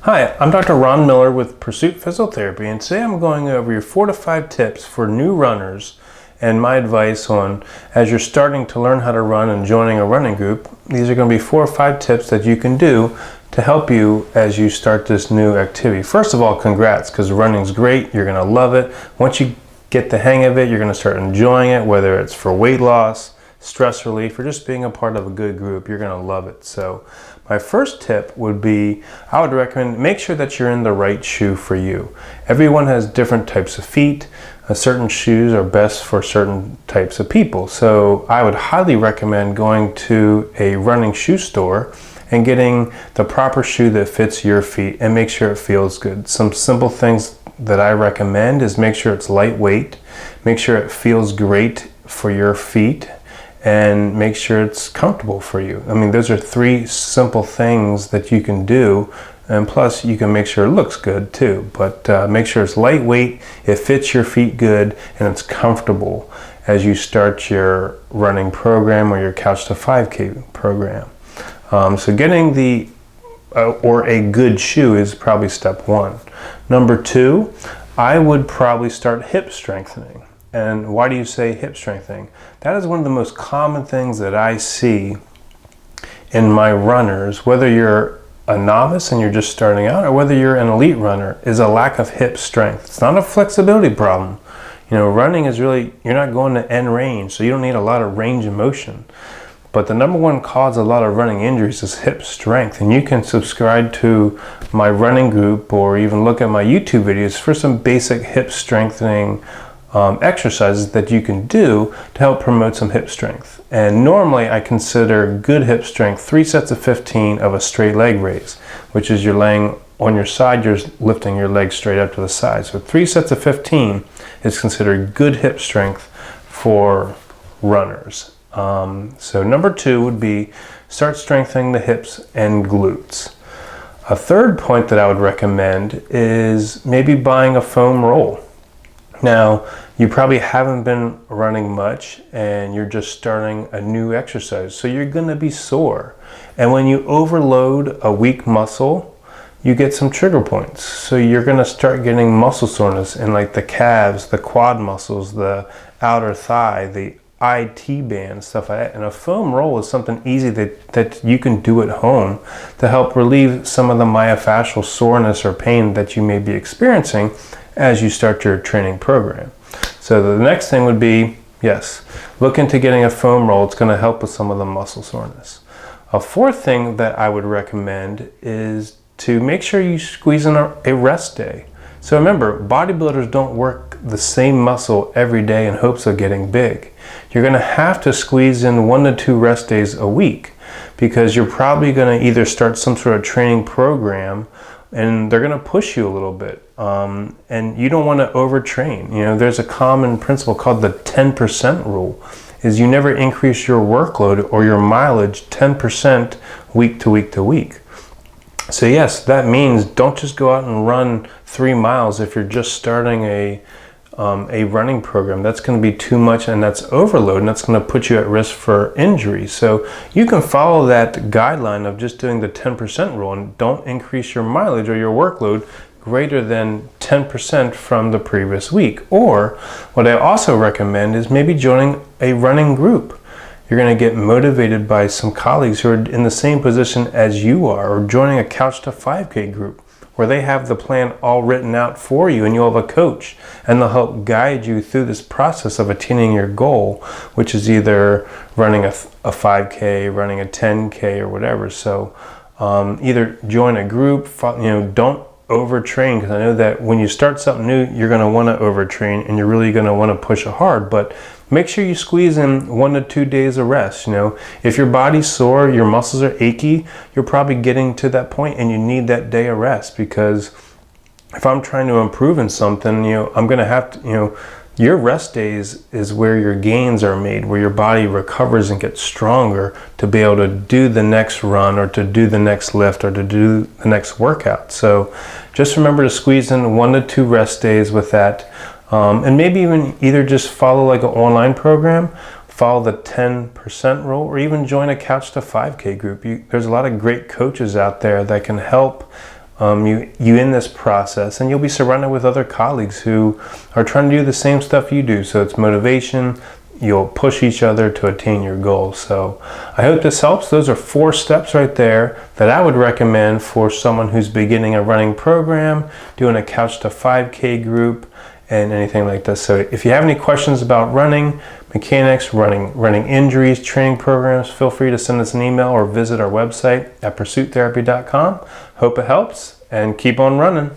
Hi, I'm Dr. Ron Miller with Pursuit Physical Therapy, and today I'm going over your 4 to 5 tips for new runners and my advice on as you're starting to learn how to run and joining a running group. These are going to be 4 or 5 tips that you can do to help you as you start this new activity. First of all, congrats, because running's great. You're going to love it. Once you get the hang of it, you're going to start enjoying it, whether it's for weight loss, stress relief, or just being a part of a good group. You're going to love it. So my first tip would be, I would recommend make sure that you're in the right shoe for you. Everyone has different types of feet. Certain shoes are best for certain types of people. So I would highly recommend going to a running shoe store and getting the proper shoe that fits your feet and make sure it feels good. Some simple things that I recommend is make sure it's lightweight, make sure it feels great for your feet, and make sure it's comfortable for you. I mean, those are 3 simple things that you can do, and plus you can make sure it looks good too. But make sure it's lightweight, it fits your feet good, and it's comfortable as you start your running program or your Couch to 5K program. So getting the or a good shoe is probably step 1. Number 2, I would probably start hip strengthening. And why do you say hip strengthening? That is one of the most common things that I see in my runners, whether you're a novice and you're just starting out or whether you're an elite runner, is a lack of hip strength. It's not a flexibility problem. You know, running is really, you're not going to end range, so you don't need a lot of range of motion. But the number 1 cause of a lot of running injuries is hip strength. And you can subscribe to my running group or even look at my YouTube videos for some basic hip strengthening exercises that you can do to help promote some hip strength. And normally I consider good hip strength 3 sets of 15 of a straight leg raise, which is you're laying on your side, you're lifting your legs straight up to the side. So 3 sets of 15 is considered good hip strength for runners. So number 2 would be start strengthening the hips and glutes. A third point that I would recommend is maybe buying a foam roll. Now, you probably haven't been running much and you're just starting a new exercise, so you're going to be sore. And when you overload a weak muscle, you get some trigger points. So you're going to start getting muscle soreness in like the calves, the quad muscles, the outer thigh, the IT band, stuff like that. And a foam roll is something easy that you can do at home to help relieve some of the myofascial soreness or pain that you may be experiencing as you start your training program. So the next thing would be, yes, look into getting a foam roll. It's going to help with some of the muscle soreness. A fourth thing that I would recommend is to make sure you squeeze in a rest day. So remember, bodybuilders don't work the same muscle every day in hopes of getting big. You're going to have to squeeze in 1 to 2 rest days a week because you're probably going to either start some sort of training program and they're going to push you a little bit. And you don't want to overtrain. You know, there's a common principle called the 10% rule, is you never increase your workload or your mileage 10% week to week to week. So yes, that means don't just go out and run 3 miles if you're just starting a running program. That's going to be too much and that's overload, and that's going to put you at risk for injury. So you can follow that guideline of just doing the 10% rule and don't increase your mileage or your workload greater than 10% from the previous week. Or what I also recommend is maybe joining a running group. You're going to get motivated by some colleagues who are in the same position as you are, or joining a Couch to 5K group where they have the plan all written out for you and you'll have a coach and they'll help guide you through this process of attaining your goal, which is either running a 5K, running a 10K or whatever. So either join a group, don't overtrain, because I know that when you start something new, you're going to want to overtrain and you're really going to want to push it hard. But make sure you squeeze in 1 to 2 days of rest. You know, if your body's sore, your muscles are achy, you're probably getting to that point and you need that day of rest. Because if I'm trying to improve in something, I'm going to have to, your rest days is where your gains are made, where your body recovers and gets stronger to be able to do the next run or to do the next lift or to do the next workout. So just remember to squeeze in 1 to 2 rest days with that. And maybe even either just follow like an online program, follow the 10% rule, or even join a Couch to 5K group. There's a lot of great coaches out there that can help you in this process, and you'll be surrounded with other colleagues who are trying to do the same stuff you do. So it's motivation. You'll push each other to attain your goals. So I hope this helps. Those are 4 steps right there that I would recommend for someone who's beginning a running program, doing a Couch to 5K group, and anything like this. So if you have any questions about running mechanics, running injuries, training programs, feel free to send us an email or visit our website at pursuittherapy.com. Hope it helps, and keep on running.